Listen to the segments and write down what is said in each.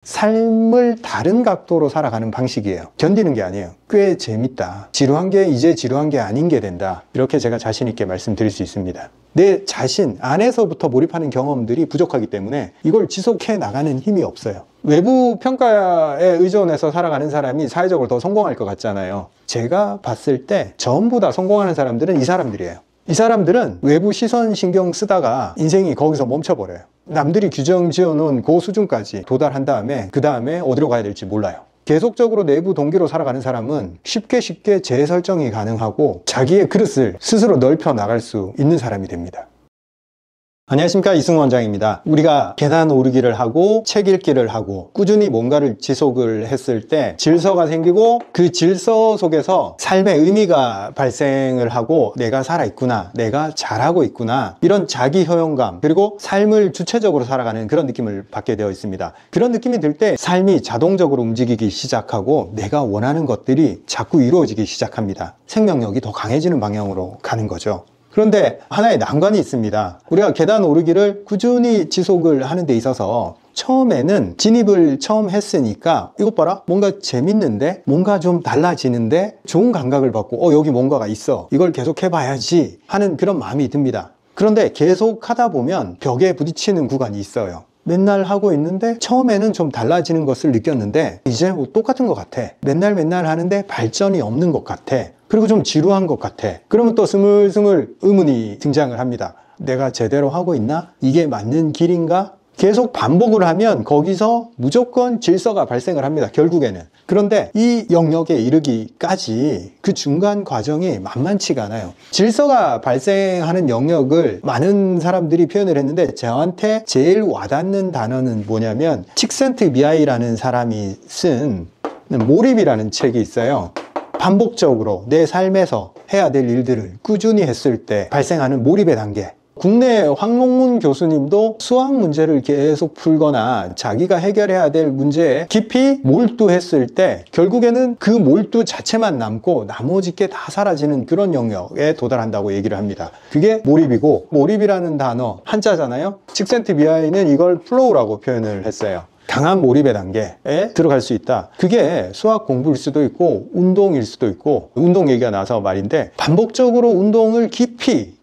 삶을 다른 각도로 살아가는 방식이에요. 견디는 게 아니에요. 꽤 재밌다. 지루한 게 이제 지루한 게 아닌 게 된다. 이렇게 제가 자신 있게 말씀드릴 수 있습니다. 내 자신 안에서부터 몰입하는 경험들이 부족하기 때문에 이걸 지속해 나가는 힘이 없어요. 외부 평가에 의존해서 살아가는 사람이 사회적으로 더 성공할 것 같잖아요. 제가 봤을 때 전부 다 성공하는 사람들은 이 사람들이에요. 이 사람들은 외부 시선 신경 쓰다가 인생이 거기서 멈춰버려요. 남들이 규정 지어놓은 그 수준까지 도달한 다음에 그 다음에 어디로 가야 될지 몰라요. 계속적으로 내부 동기로 살아가는 사람은 쉽게 재설정이 가능하고 자기의 그릇을 스스로 넓혀 나갈 수 있는 사람이 됩니다. 안녕하십니까, 이승우 원장입니다. 우리가 계단 오르기를 하고 책 읽기를 하고 꾸준히 뭔가를 지속을 했을 때 질서가 생기고 그 질서 속에서 삶의 의미가 발생을 하고 내가 살아있구나, 내가 잘하고 있구나, 이런 자기 효용감, 그리고 삶을 주체적으로 살아가는 그런 느낌을 받게 되어 있습니다. 그런 느낌이 들 때 삶이 자동적으로 움직이기 시작하고 내가 원하는 것들이 자꾸 이루어지기 시작합니다. 생명력이 더 강해지는 방향으로 가는 거죠. 그런데 하나의 난관이 있습니다. 우리가 계단 오르기를 꾸준히 지속을 하는 데 있어서 처음에는 진입을 처음 했으니까 이것 봐라, 뭔가 재밌는데, 뭔가 좀 달라지는데 좋은 감각을 받고 여기 뭔가가 있어, 이걸 계속 해봐야지 하는 그런 마음이 듭니다. 그런데 계속 하다 보면 벽에 부딪히는 구간이 있어요. 맨날 하고 있는데 처음에는 좀 달라지는 것을 느꼈는데 이제 뭐 똑같은 것 같아. 맨날 하는데 발전이 없는 것 같아. 그리고 좀 지루한 것 같아. 그러면 또 스물스물 의문이 등장을 합니다. 내가 제대로 하고 있나? 이게 맞는 길인가? 계속 반복을 하면 거기서 무조건 질서가 발생을 합니다, 결국에는. 그런데 이 영역에 이르기까지 그 중간 과정이 만만치가 않아요. 질서가 발생하는 영역을 많은 사람들이 표현을 했는데 저한테 제일 와닿는 단어는 뭐냐면 칙센트미하이라는 사람이 쓴 몰입이라는 책이 있어요. 반복적으로 내 삶에서 해야 될 일들을 꾸준히 했을 때 발생하는 몰입의 단계. 국내 황롱문 교수님도 수학 문제를 계속 풀거나 자기가 해결해야 될 문제에 깊이 몰두했을 때 결국에는 그 몰두 자체만 남고 나머지 게 다 사라지는 그런 영역에 도달한다고 얘기를 합니다. 그게 몰입이고, 몰입이라는 단어 한자잖아요. 칙센트미하이는 이걸 플로우라고 표현을 했어요. 강한 몰입의 단계에 들어갈 수 있다. 그게 수학 공부일 수도 있고 운동일 수도 있고, 운동 얘기가 나서 말인데 반복적으로 운동을 깊이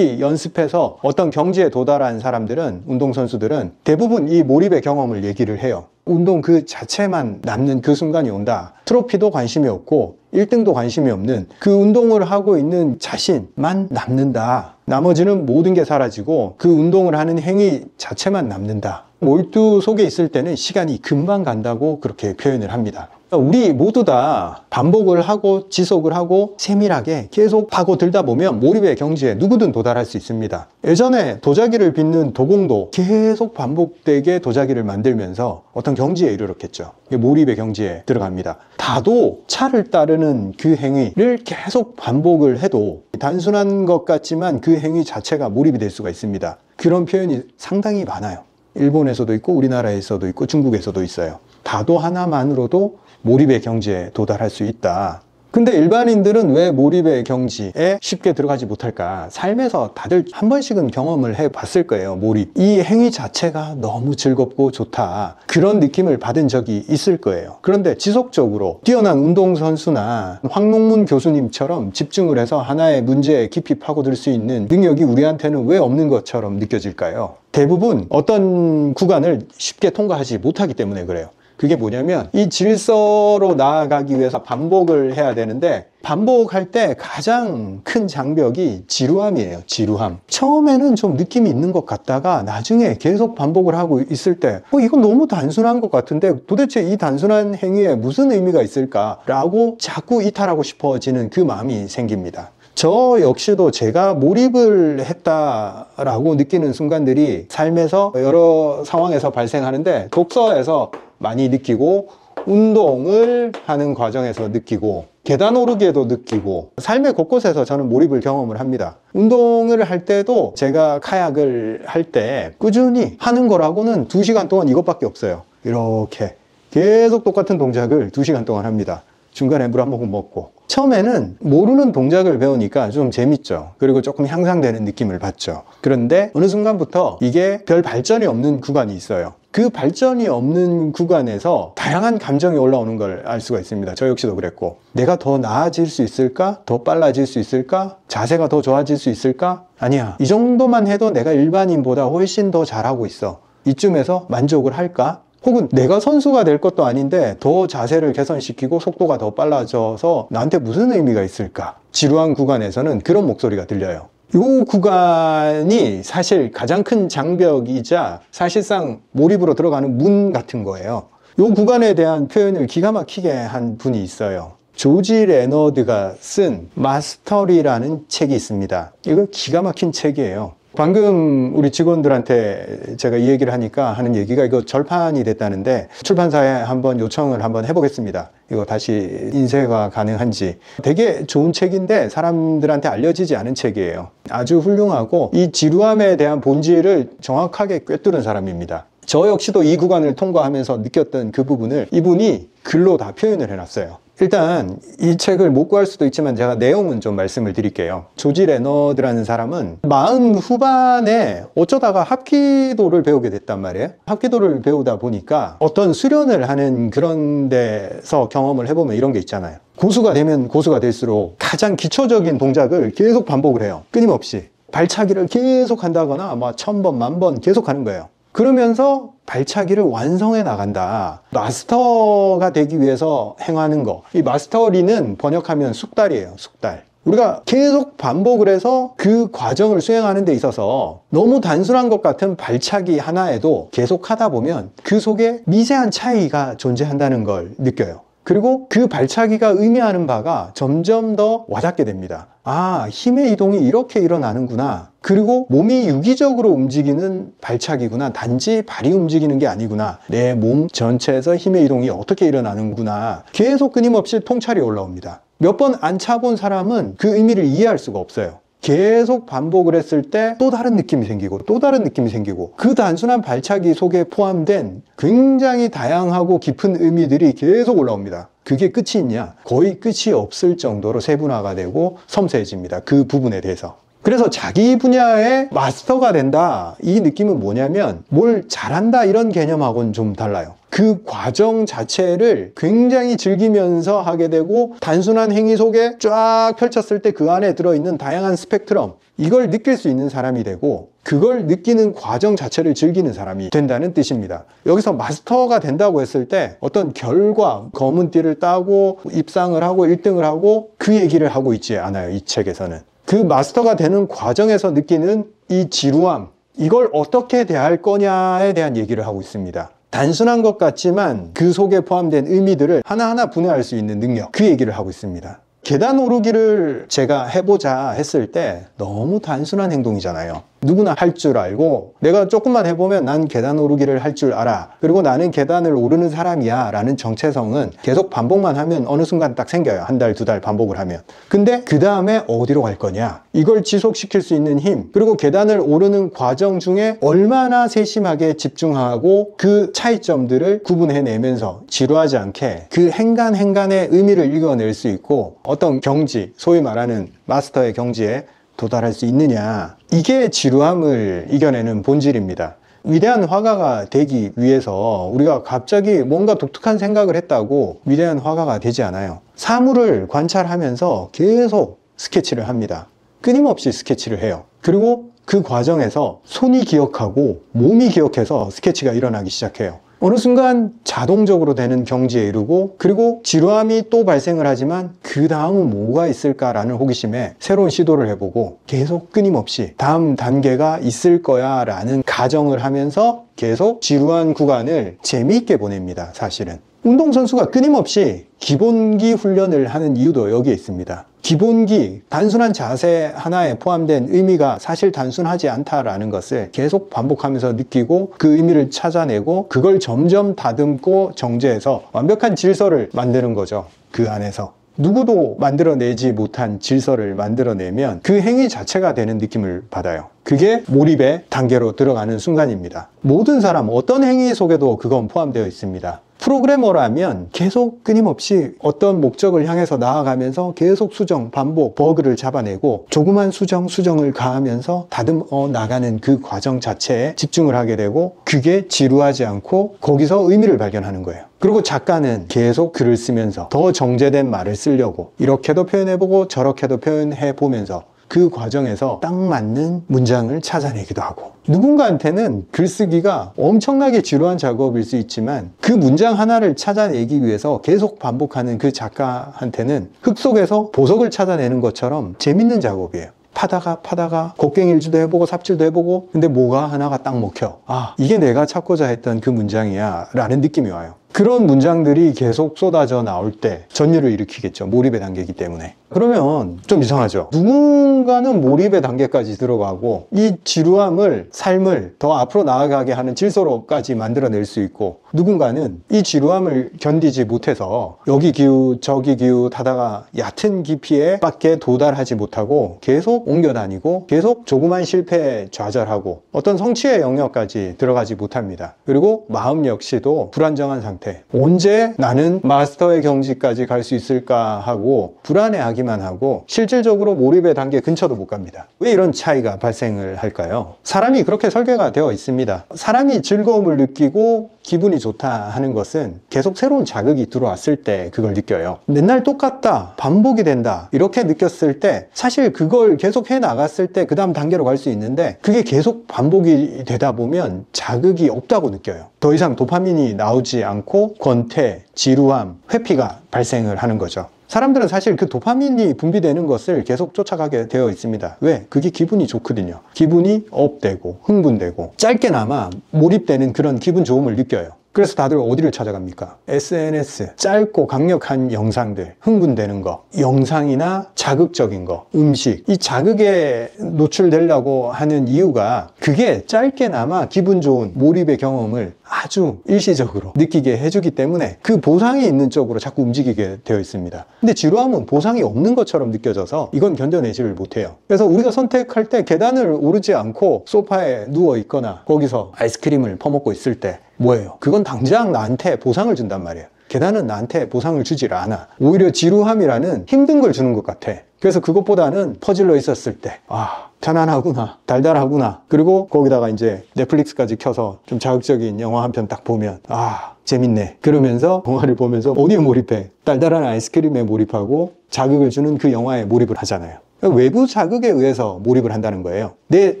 연습해서 어떤 경지에 도달한 사람들은, 운동선수들은 대부분 이 몰입의 경험을 얘기를 해요. 운동 그 자체만 남는 그 순간이 온다. 트로피도 관심이 없고 1등도 관심이 없는 그 운동을 하고 있는 자신만 남는다. 나머지는 모든 게 사라지고 그 운동을 하는 행위 자체만 남는다. 몰두 속에 있을 때는 시간이 금방 간다고 그렇게 표현을 합니다. 우리 모두 다 반복을 하고 지속을 하고 세밀하게 계속 파고들다 보면 몰입의 경지에 누구든 도달할 수 있습니다. 예전에 도자기를 빚는 도공도 계속 반복되게 도자기를 만들면서 어떤 경지에 이르렀겠죠. 몰입의 경지에 들어갑니다. 다도 차를 따르는 그 행위를 계속 반복을 해도 단순한 것 같지만 그 행위 자체가 몰입이 될 수가 있습니다. 그런 표현이 상당히 많아요. 일본에서도 있고 우리나라에서도 있고 중국에서도 있어요. 다도 하나만으로도 몰입의 경지에 도달할 수 있다. 근데 일반인들은 왜 몰입의 경지에 쉽게 들어가지 못할까? 삶에서 다들 한 번씩은 경험을 해봤을 거예요, 몰입. 이 행위 자체가 너무 즐겁고 좋다. 그런 느낌을 받은 적이 있을 거예요. 그런데 지속적으로 뛰어난 운동선수나 황롱문 교수님처럼 집중을 해서 하나의 문제에 깊이 파고들 수 있는 능력이 우리한테는 왜 없는 것처럼 느껴질까요? 대부분 어떤 구간을 쉽게 통과하지 못하기 때문에 그래요. 그게 뭐냐면 이 질서로 나아가기 위해서 반복을 해야 되는데 반복할 때 가장 큰 장벽이 지루함이에요. 지루함. 처음에는 좀 느낌이 있는 것 같다가 나중에 계속 반복을 하고 있을 때 이건 너무 단순한 것 같은데 도대체 이 단순한 행위에 무슨 의미가 있을까라고 자꾸 이탈하고 싶어지는 그 마음이 생깁니다. 저 역시도 제가 몰입을 했다라고 느끼는 순간들이 삶에서 여러 상황에서 발생하는데 독서에서 많이 느끼고 운동을 하는 과정에서 느끼고 계단 오르기에도 느끼고 삶의 곳곳에서 저는 몰입을 경험을 합니다. 운동을 할 때도 제가 카약을 할 때 꾸준히 하는 거라고는 2시간 동안 이것밖에 없어요. 이렇게 계속 똑같은 동작을 2시간 동안 합니다. 중간에 물 한 모금 먹고. 처음에는 모르는 동작을 배우니까 좀 재밌죠. 그리고 조금 향상되는 느낌을 받죠. 그런데 어느 순간부터 이게 별 발전이 없는 구간이 있어요. 그 발전이 없는 구간에서 다양한 감정이 올라오는 걸 알 수가 있습니다. 저 역시도 그랬고, 내가 더 나아질 수 있을까? 더 빨라질 수 있을까? 자세가 더 좋아질 수 있을까? 아니야, 이 정도만 해도 내가 일반인보다 훨씬 더 잘하고 있어. 이쯤에서 만족을 할까? 혹은 내가 선수가 될 것도 아닌데 더 자세를 개선시키고 속도가 더 빨라져서 나한테 무슨 의미가 있을까? 지루한 구간에서는 그런 목소리가 들려요. 이 구간이 사실 가장 큰 장벽이자 사실상 몰입으로 들어가는 문 같은 거예요. 이 구간에 대한 표현을 기가 막히게 한 분이 있어요. 조지 레너드가 쓴 마스터리라는 책이 있습니다. 이거 기가 막힌 책이에요. 방금 우리 직원들한테 제가 이 얘기를 하니까 하는 얘기가 이거 절판이 됐다는데 출판사에 한번 요청을 한번 해보겠습니다. 이거 다시 인쇄가 가능한지. 되게 좋은 책인데 사람들한테 알려지지 않은 책이에요. 아주 훌륭하고 이 지루함에 대한 본질을 정확하게 꿰뚫은 사람입니다. 저 역시도 이 구간을 통과하면서 느꼈던 그 부분을 이분이 글로 다 표현을 해놨어요. 일단 이 책을 못 구할 수도 있지만 제가 내용은 좀 말씀을 드릴게요. 조지 레너드라는 사람은 40 후반에 어쩌다가 합기도를 배우게 됐단 말이에요. 합기도를 배우다 보니까 어떤 수련을 하는 그런 데서 경험을 해보면 이런 게 있잖아요. 고수가 되면 고수가 될수록 가장 기초적인 동작을 계속 반복을 해요. 끊임없이 발차기를 계속 한다거나 1000번, 10,000번 계속 하는 거예요. 그러면서 발차기를 완성해 나간다. 마스터가 되기 위해서 행하는 거. 이 마스터리는 번역하면 숙달이에요. 숙달. 우리가 계속 반복을 해서 그 과정을 수행하는 데 있어서 너무 단순한 것 같은 발차기 하나에도 계속 하다 보면 그 속에 미세한 차이가 존재한다는 걸 느껴요. 그리고 그 발차기가 의미하는 바가 점점 더 와닿게 됩니다. 아, 힘의 이동이 이렇게 일어나는구나. 그리고 몸이 유기적으로 움직이는 발차기구나. 단지 발이 움직이는 게 아니구나. 내 몸 전체에서 힘의 이동이 어떻게 일어나는구나. 계속 끊임없이 통찰이 올라옵니다. 몇 번 안 차본 사람은 그 의미를 이해할 수가 없어요. 계속 반복을 했을 때 또 다른 느낌이 생기고 또 다른 느낌이 생기고 그 단순한 발차기 속에 포함된 굉장히 다양하고 깊은 의미들이 계속 올라옵니다. 그게 끝이 있냐? 거의 끝이 없을 정도로 세분화가 되고 섬세해집니다. 그 부분에 대해서. 그래서 자기 분야의 마스터가 된다. 이 느낌은 뭐냐면 뭘 잘한다 이런 개념하고는 좀 달라요. 그 과정 자체를 굉장히 즐기면서 하게 되고 단순한 행위 속에 쫙 펼쳤을 때 그 안에 들어있는 다양한 스펙트럼 이걸 느낄 수 있는 사람이 되고 그걸 느끼는 과정 자체를 즐기는 사람이 된다는 뜻입니다. 여기서 마스터가 된다고 했을 때 어떤 결과, 검은 띠를 따고 입상을 하고 1등을 하고 그 얘기를 하고 있지 않아요. 이 책에서는. 그 마스터가 되는 과정에서 느끼는 이 지루함, 이걸 어떻게 대할 거냐에 대한 얘기를 하고 있습니다. 단순한 것 같지만 그 속에 포함된 의미들을 하나하나 분해할 수 있는 능력, 그 얘기를 하고 있습니다. 계단 오르기를 제가 해보자 했을 때 너무 단순한 행동이잖아요. 누구나 할 줄 알고 내가 조금만 해보면 난 계단 오르기를 할 줄 알아. 그리고 나는 계단을 오르는 사람이야 라는 정체성은 계속 반복만 하면 어느 순간 딱 생겨요. 한 달, 두 달 반복을 하면. 근데 그 다음에 어디로 갈 거냐? 이걸 지속시킬 수 있는 힘, 그리고 계단을 오르는 과정 중에 얼마나 세심하게 집중하고 그 차이점들을 구분해내면서 지루하지 않게 그 행간의 의미를 읽어낼 수 있고 어떤 경지, 소위 말하는 마스터의 경지에 도달할 수 있느냐. 이게 지루함을 이겨내는 본질입니다. 위대한 화가가 되기 위해서 우리가 갑자기 뭔가 독특한 생각을 했다고 위대한 화가가 되지 않아요. 사물을 관찰하면서 계속 스케치를 합니다. 끊임없이 스케치를 해요. 그리고 그 과정에서 손이 기억하고 몸이 기억해서 스케치가 일어나기 시작해요. 어느 순간 자동적으로 되는 경지에 이르고 그리고 지루함이 또 발생을 하지만 그 다음은 뭐가 있을까라는 호기심에 새로운 시도를 해보고 계속 끊임없이 다음 단계가 있을 거야 라는 가정을 하면서 계속 지루한 구간을 재미있게 보냅니다. 사실은 운동선수가 끊임없이 기본기 훈련을 하는 이유도 여기에 있습니다. 기본기, 단순한 자세 하나에 포함된 의미가 사실 단순하지 않다라는 것을 계속 반복하면서 느끼고 그 의미를 찾아내고 그걸 점점 다듬고 정제해서 완벽한 질서를 만드는 거죠. 그 안에서. 누구도 만들어내지 못한 질서를 만들어내면 그 행위 자체가 되는 느낌을 받아요. 그게 몰입의 단계로 들어가는 순간입니다. 모든 사람, 어떤 행위 속에도 그건 포함되어 있습니다. 프로그래머라면 계속 끊임없이 어떤 목적을 향해서 나아가면서 계속 수정, 반복, 버그를 잡아내고 조그만 수정을 가하면서 다듬어 나가는 그 과정 자체에 집중을 하게 되고 그게 지루하지 않고 거기서 의미를 발견하는 거예요. 그리고 작가는 계속 글을 쓰면서 더 정제된 말을 쓰려고 이렇게도 표현해보고 저렇게도 표현해보면서 그 과정에서 딱 맞는 문장을 찾아내기도 하고, 누군가한테는 글쓰기가 엄청나게 지루한 작업일 수 있지만 그 문장 하나를 찾아내기 위해서 계속 반복하는 그 작가한테는 흙 속에서 보석을 찾아내는 것처럼 재밌는 작업이에요. 파다가 곡괭일질도 해보고 삽질도 해보고, 근데 뭐가 하나가 딱 먹혀. 아, 이게 내가 찾고자 했던 그 문장이야 라는 느낌이 와요. 그런 문장들이 계속 쏟아져 나올 때 전율을 일으키겠죠. 몰입의 단계이기 때문에. 그러면 좀 이상하죠. 누군가는 몰입의 단계까지 들어가고 이 지루함을, 삶을 더 앞으로 나아가게 하는 질서로까지 만들어낼 수 있고, 누군가는 이 지루함을 견디지 못해서 여기 기우 저기 기우 하다가 얕은 깊이에 밖에 도달하지 못하고 계속 옮겨다니고 계속 조그만 실패에 좌절하고 어떤 성취의 영역까지 들어가지 못합니다. 그리고 마음 역시도 불안정한 상태, 언제 나는 마스터의 경지까지 갈 수 있을까 하고 불안해하기만 하고 실질적으로 몰입의 단계 근처도 못 갑니다. 왜 이런 차이가 발생을 할까요? 사람이 그렇게 설계가 되어 있습니다. 사람이 즐거움을 느끼고 기분이 좋다 하는 것은 계속 새로운 자극이 들어왔을 때 그걸 느껴요. 맨날 똑같다, 반복이 된다 이렇게 느꼈을 때 사실 그걸 계속 해 나갔을 때 그 다음 단계로 갈 수 있는데, 그게 계속 반복이 되다 보면 자극이 없다고 느껴요. 더 이상 도파민이 나오지 않고 권태, 지루함, 회피가 발생을 하는 거죠. 사람들은 사실 그 도파민이 분비되는 것을 계속 쫓아가게 되어 있습니다. 왜? 그게 기분이 좋거든요. 기분이 업되고 흥분되고 짧게나마 몰입되는 그런 기분 좋음을 느껴요. 그래서 다들 어디를 찾아갑니까? SNS, 짧고 강력한 영상들, 흥분되는 거, 영상이나 자극적인 거, 음식, 이 자극에 노출되려고 하는 이유가 그게 짧게나마 기분 좋은 몰입의 경험을 아주 일시적으로 느끼게 해주기 때문에 그 보상이 있는 쪽으로 자꾸 움직이게 되어 있습니다. 근데 지루함은 보상이 없는 것처럼 느껴져서 이건 견뎌내지를 못해요. 그래서 우리가 선택할 때 계단을 오르지 않고 소파에 누워 있거나 거기서 아이스크림을 퍼먹고 있을 때 뭐예요? 그건 당장 나한테 보상을 준단 말이에요. 계단은 나한테 보상을 주질 않아. 오히려 지루함이라는 힘든 걸 주는 것 같아. 그래서 그것보다는 퍼질러 있었을 때, 아, 편안하구나, 달달하구나. 그리고 거기다가 이제 넷플릭스까지 켜서 좀 자극적인 영화 한 편 딱 보면, 아, 재밌네. 그러면서 영화를 보면서 어디에 몰입해? 달달한 아이스크림에 몰입하고 자극을 주는 그 영화에 몰입을 하잖아요. 외부 자극에 의해서 몰입을 한다는 거예요. 내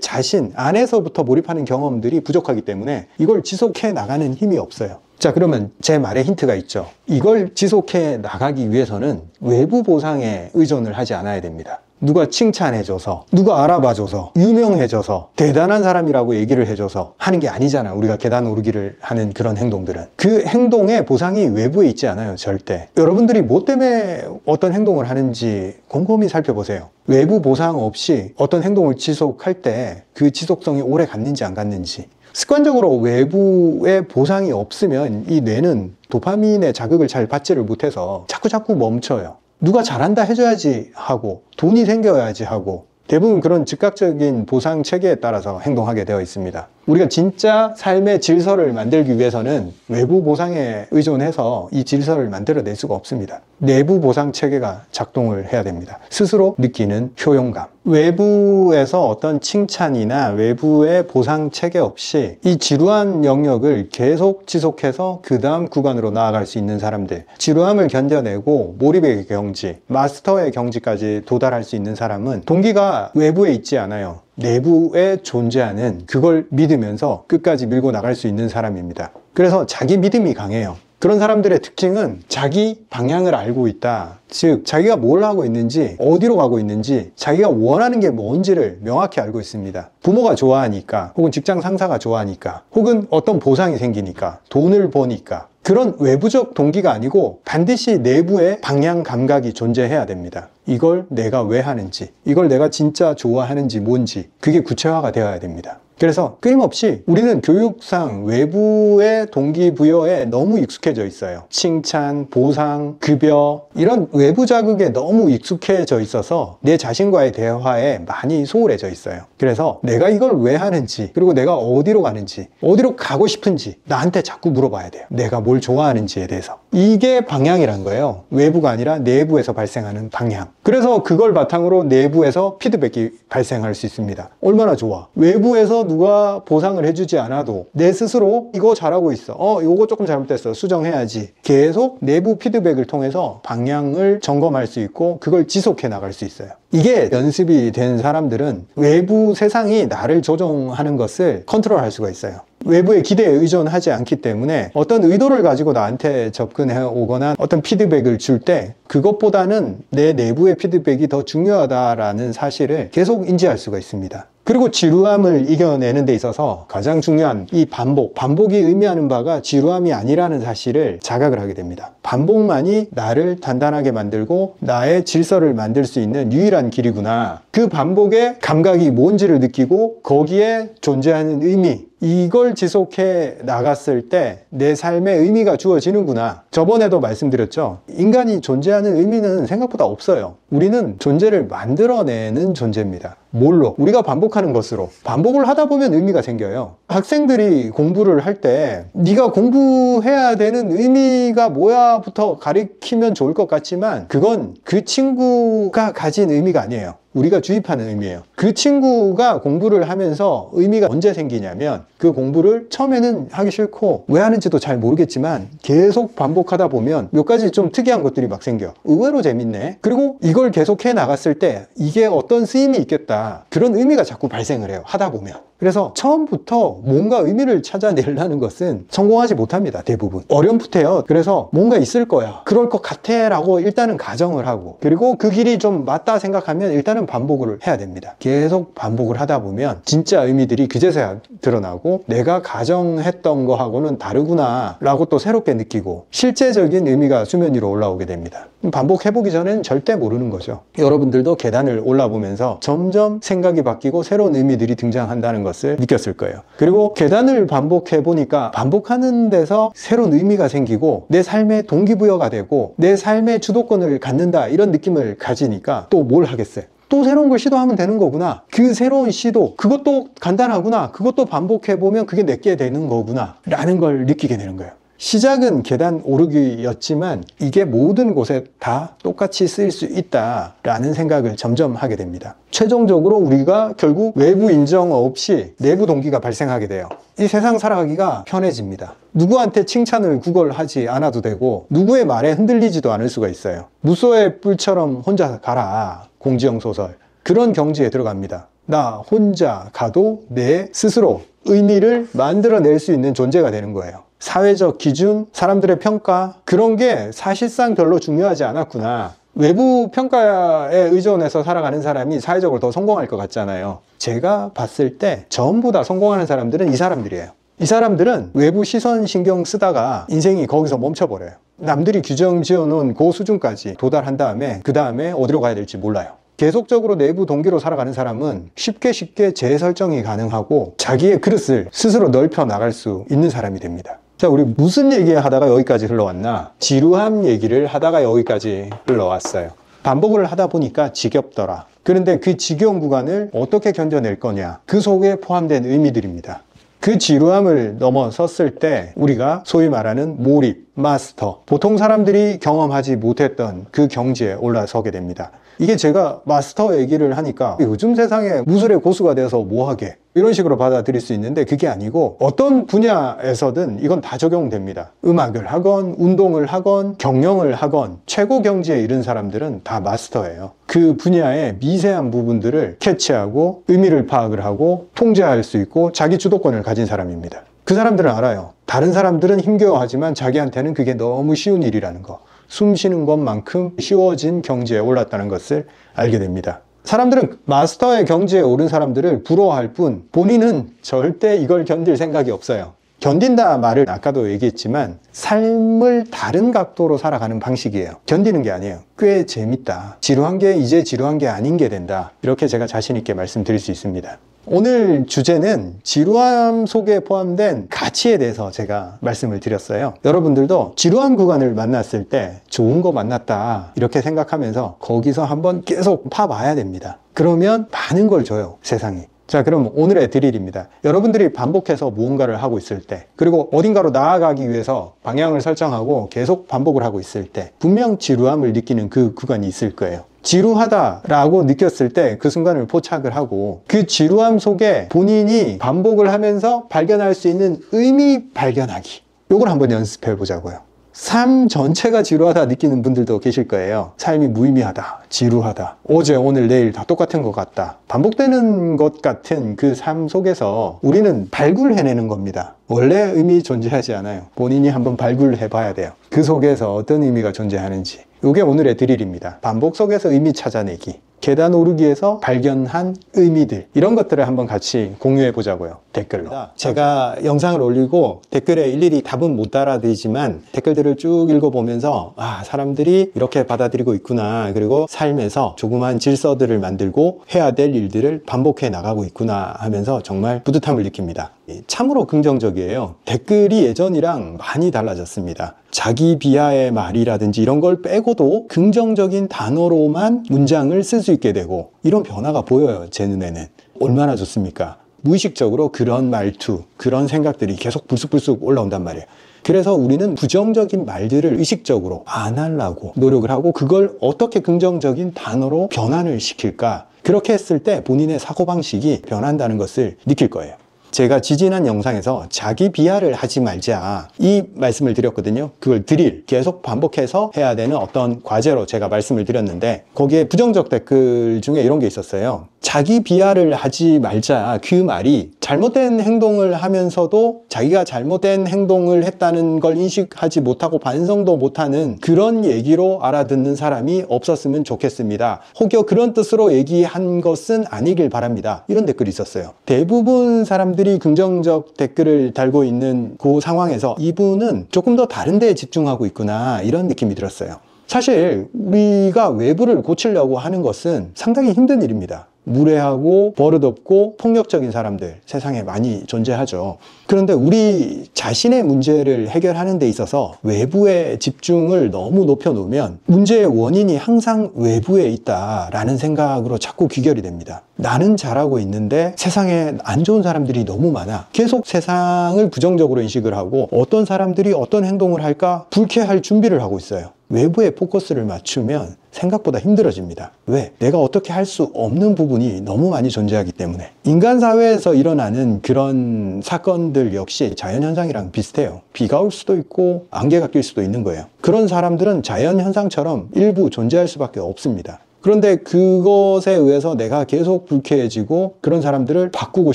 자신 안에서부터 몰입하는 경험들이 부족하기 때문에 이걸 지속해 나가는 힘이 없어요. 자, 그러면 제 말에 힌트가 있죠. 이걸 지속해 나가기 위해서는 외부 보상에 의존을 하지 않아야 됩니다. 누가 칭찬해줘서, 누가 알아봐줘서, 유명해져서, 대단한 사람이라고 얘기를 해줘서 하는 게 아니잖아. 우리가 계단 오르기를 하는 그런 행동들은. 그 행동의 보상이 외부에 있지 않아요, 절대. 여러분들이 뭐 때문에 어떤 행동을 하는지 곰곰이 살펴보세요. 외부 보상 없이 어떤 행동을 지속할 때 그 지속성이 오래 갔는지 안 갔는지. 습관적으로 외부의 보상이 없으면 이 뇌는 도파민의 자극을 잘 받지를 못해서 자꾸 멈춰요. 누가 잘한다 해줘야지 하고, 돈이 생겨야지 하고, 대부분 그런 즉각적인 보상 체계에 따라서 행동하게 되어 있습니다. 우리가 진짜 삶의 질서를 만들기 위해서는 외부 보상에 의존해서 이 질서를 만들어낼 수가 없습니다. 내부 보상 체계가 작동을 해야 됩니다. 스스로 느끼는 효용감. 외부에서 어떤 칭찬이나 외부의 보상 체계 없이 이 지루한 영역을 계속 지속해서 그 다음 구간으로 나아갈 수 있는 사람들, 지루함을 견뎌내고 몰입의 경지, 마스터의 경지까지 도달할 수 있는 사람은 동기가 외부에 있지 않아요. 내부에 존재하는 그걸 믿으면서 끝까지 밀고 나갈 수 있는 사람입니다. 그래서 자기 믿음이 강해요. 그런 사람들의 특징은 자기 방향을 알고 있다. 즉, 자기가 뭘 하고 있는지, 어디로 가고 있는지, 자기가 원하는 게 뭔지를 명확히 알고 있습니다. 부모가 좋아하니까, 혹은 직장 상사가 좋아하니까, 혹은 어떤 보상이 생기니까, 돈을 버니까, 그런 외부적 동기가 아니고 반드시 내부의 방향 감각이 존재해야 됩니다. 이걸 내가 왜 하는지, 이걸 내가 진짜 좋아하는지 뭔지, 그게 구체화가 되어야 됩니다. 그래서 끊임없이 우리는 교육상 외부의 동기부여에 너무 익숙해져 있어요. 칭찬, 보상, 급여 이런 외부 자극에 너무 익숙해져 있어서 내 자신과의 대화에 많이 소홀해져 있어요. 그래서 내가 이걸 왜 하는지, 그리고 내가 어디로 가는지, 어디로 가고 싶은지 나한테 자꾸 물어봐야 돼요. 내가 뭘 좋아하는지에 대해서. 이게 방향이란 거예요. 외부가 아니라 내부에서 발생하는 방향. 그래서 그걸 바탕으로 내부에서 피드백이 발생할 수 있습니다. 얼마나 좋아. 외부에서 누가 보상을 해주지 않아도 내 스스로 이거 잘하고 있어. 요거 조금 잘못됐어. 수정해야지. 계속 내부 피드백을 통해서 방향을 점검할 수 있고 그걸 지속해 나갈 수 있어요. 이게 연습이 된 사람들은 외부 세상이 나를 조종하는 것을 컨트롤할 수가 있어요. 외부의 기대에 의존하지 않기 때문에 어떤 의도를 가지고 나한테 접근해 오거나 어떤 피드백을 줄 때 그것보다는 내 내부의 피드백이 더 중요하다라는 사실을 계속 인지할 수가 있습니다. 그리고 지루함을 이겨내는 데 있어서 가장 중요한 이 반복이 의미하는 바가 지루함이 아니라는 사실을 자각을 하게 됩니다. 반복만이 나를 단단하게 만들고 나의 질서를 만들 수 있는 유일한 길이구나. 그 반복의 감각이 뭔지를 느끼고 거기에 존재하는 의미, 이걸 지속해 나갔을 때 내 삶에 의미가 주어지는구나. 저번에도 말씀드렸죠. 인간이 존재하는 의미는 생각보다 없어요. 우리는 존재를 만들어내는 존재입니다. 뭘로? 우리가 반복하는 것으로. 반복을 하다 보면 의미가 생겨요. 학생들이 공부를 할 때 네가 공부해야 되는 의미가 뭐야부터 가리키면 좋을 것 같지만 그건 그 친구가 가진 의미가 아니에요. 우리가 주입하는 의미예요. 그 친구가 공부를 하면서 의미가 언제 생기냐면 그 공부를 처음에는 하기 싫고 왜 하는지도 잘 모르겠지만 계속 반복하다 보면 몇 가지 좀 특이한 것들이 막 생겨. 의외로 재밌네. 그리고 이걸 계속 해 나갔을 때 이게 어떤 쓰임이 있겠다. 그런 의미가 자꾸 발생을 해요. 하다 보면. 그래서 처음부터 뭔가 의미를 찾아내려는 것은 성공하지 못합니다. 대부분. 어렴풋해요. 그래서 뭔가 있을 거야. 그럴 것 같아 라고 일단은 가정을 하고 그리고 그 길이 좀 맞다 생각하면 일단은 반복을 해야 됩니다. 계속 반복을 하다 보면 진짜 의미들이 그제서야 드러나고 내가 가정했던 거하고는 다르구나 라고 또 새롭게 느끼고 실제적인 의미가 수면 위로 올라오게 됩니다. 반복해보기 전에는 절대 모르는 거죠. 여러분들도 계단을 올라보면서 점점 생각이 바뀌고 새로운 의미들이 등장한다는 것을 느꼈을 거예요. 그리고 계단을 반복해보니까 반복하는 데서 새로운 의미가 생기고 내 삶의 동기부여가 되고 내 삶의 주도권을 갖는다 이런 느낌을 가지니까 또 뭘 하겠어요? 또 새로운 걸 시도하면 되는 거구나. 그 새로운 시도, 그것도 간단하구나. 그것도 반복해보면 그게 내게 되는 거구나 라는 걸 느끼게 되는 거예요. 시작은 계단 오르기였지만 이게 모든 곳에 다 똑같이 쓰일 수 있다라는 생각을 점점 하게 됩니다. 최종적으로 우리가 결국 외부 인정 없이 내부 동기가 발생하게 돼요. 이 세상 살아가기가 편해집니다. 누구한테 칭찬을 구걸하지 않아도 되고 누구의 말에 흔들리지도 않을 수가 있어요. 무소의 뿔처럼 혼자 가라. 공지영 소설. 그런 경지에 들어갑니다. 나 혼자 가도 내 스스로 의미를 만들어낼 수 있는 존재가 되는 거예요. 사회적 기준, 사람들의 평가 그런 게 사실상 별로 중요하지 않았구나. 외부 평가에 의존해서 살아가는 사람이 사회적으로 더 성공할 것 같잖아요. 제가 봤을 때 전부 다 성공하는 사람들은 이 사람들이에요. 이 사람들은 외부 시선 신경 쓰다가 인생이 거기서 멈춰버려요. 남들이 규정 지어놓은 그 수준까지 도달한 다음에 그 다음에 어디로 가야 될지 몰라요. 계속적으로 내부 동기로 살아가는 사람은 쉽게 재설정이 가능하고 자기의 그릇을 스스로 넓혀 나갈 수 있는 사람이 됩니다. 자, 우리 무슨 얘기 하다가 여기까지 흘러왔나? 지루함 얘기를 하다가 여기까지 흘러왔어요. 반복을 하다 보니까 지겹더라. 그런데 그 지겨운 구간을 어떻게 견뎌낼 거냐? 그 속에 포함된 의미들입니다. 그 지루함을 넘어섰을 때 우리가 소위 말하는 몰입, 마스터, 보통 사람들이 경험하지 못했던 그 경지에 올라서게 됩니다. 이게 제가 마스터 얘기를 하니까 요즘 세상에 무술의 고수가 돼서 뭐하게 이런 식으로 받아들일 수 있는데 그게 아니고 어떤 분야에서든 이건 다 적용됩니다. 음악을 하건 운동을 하건 경영을 하건 최고 경지에 이른 사람들은 다 마스터예요. 그 분야의 미세한 부분들을 캐치하고 의미를 파악을 하고 통제할 수 있고 자기 주도권을 가진 사람입니다. 그 사람들은 알아요. 다른 사람들은 힘겨워하지만 자기한테는 그게 너무 쉬운 일이라는 거. 숨 쉬는 것만큼 쉬워진 경지에 올랐다는 것을 알게 됩니다. 사람들은 마스터의 경지에 오른 사람들을 부러워할 뿐 본인은 절대 이걸 견딜 생각이 없어요. 견딘다 말을 아까도 얘기했지만 삶을 다른 각도로 살아가는 방식이에요. 견디는 게 아니에요. 꽤 재밌다. 지루한 게 이제 지루한 게 아닌 게 된다. 이렇게 제가 자신 있게 말씀드릴 수 있습니다. 오늘 주제는 지루함 속에 포함된 가치에 대해서 제가 말씀을 드렸어요. 여러분들도 지루한 구간을 만났을 때 좋은 거 만났다 이렇게 생각하면서 거기서 한번 계속 파봐야 됩니다. 그러면 많은 걸 줘요, 세상이. 자, 그럼 오늘의 드릴입니다. 여러분들이 반복해서 무언가를 하고 있을 때, 그리고 어딘가로 나아가기 위해서 방향을 설정하고 계속 반복을 하고 있을 때 분명 지루함을 느끼는 그 구간이 있을 거예요. 지루하다라고 느꼈을 때 그 순간을 포착을 하고 그 지루함 속에 본인이 반복을 하면서 발견할 수 있는 의미 발견하기, 요걸 한번 연습해 보자고요. 삶 전체가 지루하다 느끼는 분들도 계실 거예요. 삶이 무의미하다, 지루하다, 어제 오늘 내일 다 똑같은 것 같다, 반복되는 것 같은 그 삶 속에서 우리는 발굴해내는 겁니다. 원래 의미 존재하지 않아요. 본인이 한번 발굴해 봐야 돼요. 그 속에서 어떤 의미가 존재하는지. 이게 오늘의 드릴입니다. 반복 속에서 의미 찾아내기, 계단 오르기에서 발견한 의미들, 이런 것들을 한번 같이 공유해 보자고요. 댓글로. 제가 영상을 올리고 댓글에 일일이 답은 못 달아드리지만 댓글들을 쭉 읽어보면서 사람들이 이렇게 받아들이고 있구나, 그리고 삶에서 조그만 질서들을 만들고 해야 될 일들을 반복해 나가고 있구나 하면서 정말 뿌듯함을 느낍니다. 참으로 긍정적이에요. 댓글이 예전이랑 많이 달라졌습니다. 자기 비하의 말이라든지 이런 걸 빼고도 긍정적인 단어로만 문장을 쓸 수 있게 되고, 이런 변화가 보여요. 제 눈에는. 얼마나 좋습니까? 무의식적으로 그런 말투, 그런 생각들이 계속 불쑥불쑥 올라온단 말이에요. 그래서 우리는 부정적인 말들을 의식적으로 안 하려고 노력을 하고, 그걸 어떻게 긍정적인 단어로 변환을 시킬까, 그렇게 했을 때 본인의 사고방식이 변한다는 것을 느낄 거예요. 제가 지지난 영상에서 자기 비하를 하지 말자 이 말씀을 드렸거든요. 그걸 계속 반복해서 해야 되는 어떤 과제로 제가 말씀을 드렸는데, 거기에 부정적 댓글 중에 이런 게 있었어요. 자기 비하를 하지 말자, 그 말이 잘못된 행동을 하면서도 자기가 잘못된 행동을 했다는 걸 인식하지 못하고 반성도 못하는 그런 얘기로 알아듣는 사람이 없었으면 좋겠습니다. 혹여 그런 뜻으로 얘기한 것은 아니길 바랍니다. 이런 댓글이 있었어요. 대부분 사람들이 긍정적 댓글을 달고 있는 그 상황에서 이분은 조금 더 다른 데에 집중하고 있구나, 이런 느낌이 들었어요. 사실 우리가 외부를 고치려고 하는 것은 상당히 힘든 일입니다. 무례하고 버릇없고 폭력적인 사람들 세상에 많이 존재하죠. 그런데 우리 자신의 문제를 해결하는 데 있어서 외부에 집중을 너무 높여놓으면 문제의 원인이 항상 외부에 있다라는 생각으로 자꾸 귀결이 됩니다. 나는 잘하고 있는데 세상에 안 좋은 사람들이 너무 많아. 계속 세상을 부정적으로 인식을 하고 어떤 사람들이 어떤 행동을 할까 불쾌할 준비를 하고 있어요. 외부에 포커스를 맞추면 생각보다 힘들어집니다. 왜? 내가 어떻게 할 수 없는 부분이 너무 많이 존재하기 때문에. 인간 사회에서 일어나는 그런 사건들 역시 자연현상이랑 비슷해요. 비가 올 수도 있고 안개가 낄 수도 있는 거예요. 그런 사람들은 자연현상처럼 일부 존재할 수밖에 없습니다. 그런데 그것에 의해서 내가 계속 불쾌해지고 그런 사람들을 바꾸고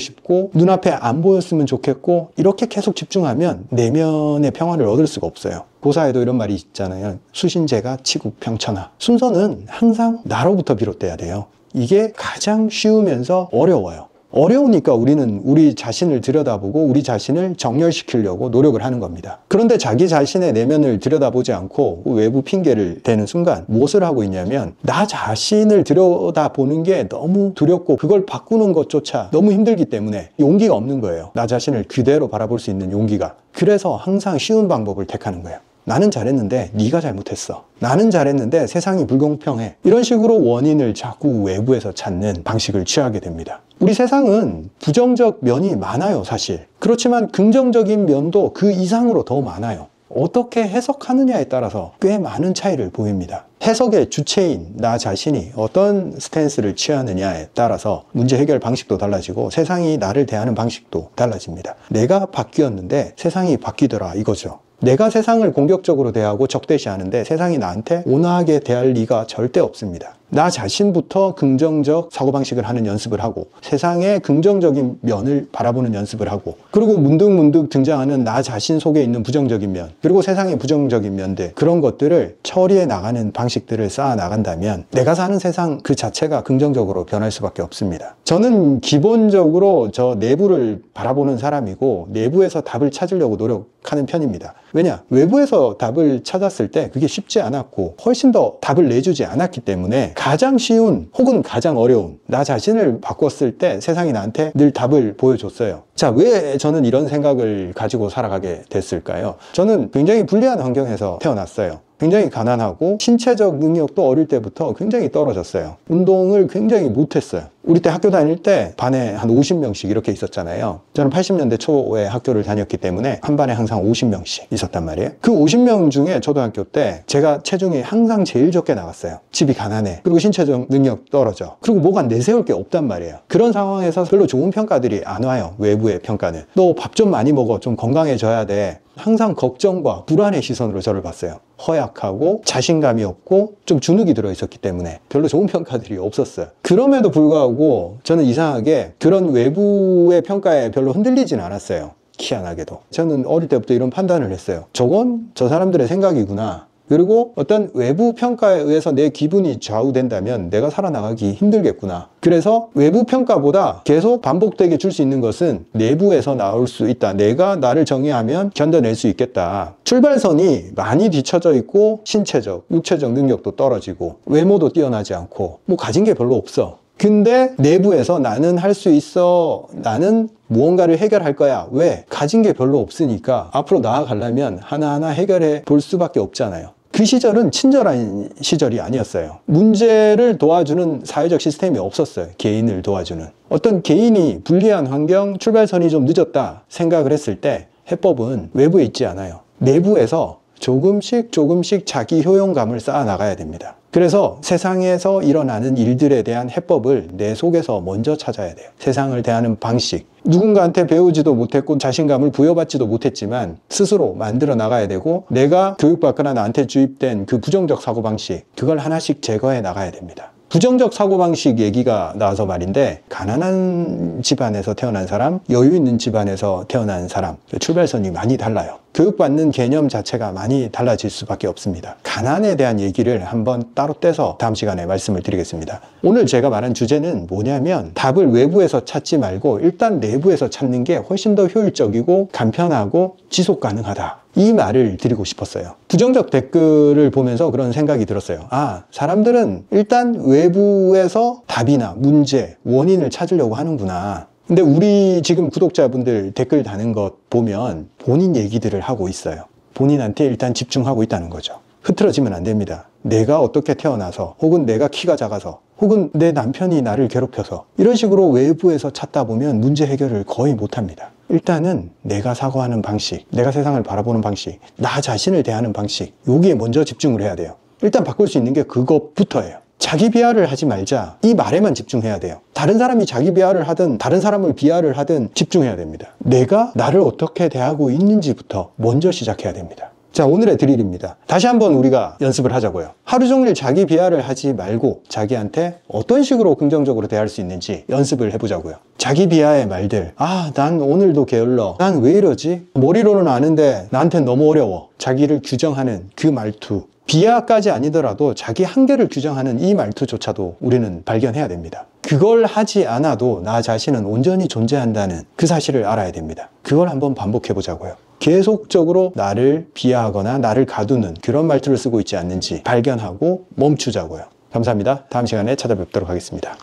싶고 눈앞에 안 보였으면 좋겠고 이렇게 계속 집중하면 내면의 평화를 얻을 수가 없어요. 고사에도 이런 말이 있잖아요. 수신제가 치국평천하. 순서는 항상 나로부터 비롯돼야 돼요. 이게 가장 쉬우면서 어려워요. 어려우니까 우리는 우리 자신을 들여다보고 우리 자신을 정렬시키려고 노력을 하는 겁니다. 그런데 자기 자신의 내면을 들여다보지 않고 외부 핑계를 대는 순간 무엇을 하고 있냐면 나 자신을 들여다보는 게 너무 두렵고 그걸 바꾸는 것조차 너무 힘들기 때문에 용기가 없는 거예요. 나 자신을 그대로 바라볼 수 있는 용기가. 그래서 항상 쉬운 방법을 택하는 거예요. 나는 잘했는데 네가 잘못했어. 나는 잘했는데 세상이 불공평해. 이런 식으로 원인을 자꾸 외부에서 찾는 방식을 취하게 됩니다. 우리 세상은 부정적 면이 많아요, 사실. 그렇지만 긍정적인 면도 그 이상으로 더 많아요. 어떻게 해석하느냐에 따라서 꽤 많은 차이를 보입니다. 해석의 주체인 나 자신이 어떤 스탠스를 취하느냐에 따라서 문제 해결 방식도 달라지고 세상이 나를 대하는 방식도 달라집니다. 내가 바뀌었는데 세상이 바뀌더라, 이거죠. 내가 세상을 공격적으로 대하고 적대시하는데 세상이 나한테 온화하게 대할 리가 절대 없습니다. 나 자신부터 긍정적 사고방식을 하는 연습을 하고 세상의 긍정적인 면을 바라보는 연습을 하고 그리고 문득문득 등장하는 나 자신 속에 있는 부정적인 면 그리고 세상의 부정적인 면들 그런 것들을 처리해 나가는 방식들을 쌓아 나간다면 내가 사는 세상 그 자체가 긍정적으로 변할 수밖에 없습니다. 저는 기본적으로 저 내부를 바라보는 사람이고 내부에서 답을 찾으려고 노력하는 편입니다. 왜냐? 외부에서 답을 찾았을 때 그게 쉽지 않았고 훨씬 더 답을 내주지 않았기 때문에 가장 쉬운 혹은 가장 어려운 나 자신을 바꿨을 때 세상이 나한테 늘 답을 보여줬어요. 자, 왜 저는 이런 생각을 가지고 살아가게 됐을까요? 저는 굉장히 불리한 환경에서 태어났어요. 굉장히 가난하고 신체적 능력도 어릴 때부터 굉장히 떨어졌어요. 운동을 굉장히 못했어요. 우리 때 학교 다닐 때 반에 한 50명씩 이렇게 있었잖아요. 저는 80년대 초에 학교를 다녔기 때문에 한 반에 항상 50명씩 있었단 말이에요. 그 50명 중에 초등학교 때 제가 체중이 항상 제일 적게 나갔어요. 집이 가난해. 그리고 신체적 능력 떨어져. 그리고 뭐가 내세울 게 없단 말이에요. 그런 상황에서 별로 좋은 평가들이 안 와요. 외부의 평가는. 너 밥 좀 많이 먹어. 좀 건강해져야 돼. 항상 걱정과 불안의 시선으로 저를 봤어요. 허약하고 자신감이 없고 좀 주눅이 들어있었기 때문에 별로 좋은 평가들이 없었어요. 그럼에도 불구하고 저는 이상하게 그런 외부의 평가에 별로 흔들리진 않았어요. 희한하게도. 저는 어릴 때부터 이런 판단을 했어요. 저건 저 사람들의 생각이구나. 그리고 어떤 외부 평가에 의해서 내 기분이 좌우된다면 내가 살아나가기 힘들겠구나. 그래서 외부 평가보다 계속 반복되게 줄 수 있는 것은 내부에서 나올 수 있다. 내가 나를 정의하면 견뎌낼 수 있겠다. 출발선이 많이 뒤처져 있고 신체적, 육체적 능력도 떨어지고 외모도 뛰어나지 않고 뭐 가진 게 별로 없어. 근데 내부에서 나는 할 수 있어. 나는 무언가를 해결할 거야. 왜? 가진 게 별로 없으니까 앞으로 나아가려면 하나하나 해결해 볼 수밖에 없잖아요. 그 시절은 친절한 시절이 아니었어요. 문제를 도와주는 사회적 시스템이 없었어요. 개인을 도와주는. 어떤 개인이 불리한 환경, 출발선이 좀 늦었다 생각을 했을 때 해법은 외부에 있지 않아요. 내부에서 조금씩 자기 효용감을 쌓아 나가야 됩니다. 그래서 세상에서 일어나는 일들에 대한 해법을 내 속에서 먼저 찾아야 돼요. 세상을 대하는 방식. 누군가한테 배우지도 못했고 자신감을 부여받지도 못했지만 스스로 만들어 나가야 되고 내가 교육받거나 나한테 주입된 그 부정적 사고방식, 그걸 하나씩 제거해 나가야 됩니다. 부정적 사고방식 얘기가 나와서 말인데 가난한 집안에서 태어난 사람, 여유 있는 집안에서 태어난 사람 출발선이 많이 달라요. 교육받는 개념 자체가 많이 달라질 수밖에 없습니다. 가난에 대한 얘기를 한번 따로 떼서 다음 시간에 말씀을 드리겠습니다. 오늘 제가 말한 주제는 뭐냐면 답을 외부에서 찾지 말고 일단 내부에서 찾는 게 훨씬 더 효율적이고 간편하고 지속 가능하다. 이 말을 드리고 싶었어요. 부정적 댓글을 보면서 그런 생각이 들었어요. 아, 사람들은 일단 외부에서 답이나 문제, 원인을 찾으려고 하는구나. 근데 우리 지금 구독자분들 댓글 다는 것 보면 본인 얘기들을 하고 있어요. 본인한테 일단 집중하고 있다는 거죠. 흐트러지면 안 됩니다. 내가 어떻게 태어나서 혹은 내가 키가 작아서 혹은 내 남편이 나를 괴롭혀서 이런 식으로 외부에서 찾다 보면 문제 해결을 거의 못합니다. 일단은 내가 사고하는 방식, 내가 세상을 바라보는 방식, 나 자신을 대하는 방식, 여기에 먼저 집중을 해야 돼요. 일단 바꿀 수 있는 게 그것부터예요. 자기 비하를 하지 말자. 이 말에만 집중해야 돼요. 다른 사람이 자기 비하를 하든 다른 사람을 비하를 하든 집중해야 됩니다. 내가 나를 어떻게 대하고 있는지부터 먼저 시작해야 됩니다. 자, 오늘의 드릴입니다. 다시 한번 우리가 연습을 하자고요. 하루 종일 자기 비하를 하지 말고 자기한테 어떤 식으로 긍정적으로 대할 수 있는지 연습을 해보자고요. 자기 비하의 말들. 아, 난 오늘도 게을러. 난 왜 이러지? 머리로는 아는데 나한텐 너무 어려워. 자기를 규정하는 그 말투. 비하까지 아니더라도 자기 한계를 규정하는 이 말투조차도 우리는 발견해야 됩니다. 그걸 하지 않아도 나 자신은 온전히 존재한다는 그 사실을 알아야 됩니다. 그걸 한번 반복해 보자고요. 계속적으로 나를 비하하거나 나를 가두는 그런 말투를 쓰고 있지 않는지 발견하고 멈추자고요. 감사합니다. 다음 시간에 찾아뵙도록 하겠습니다.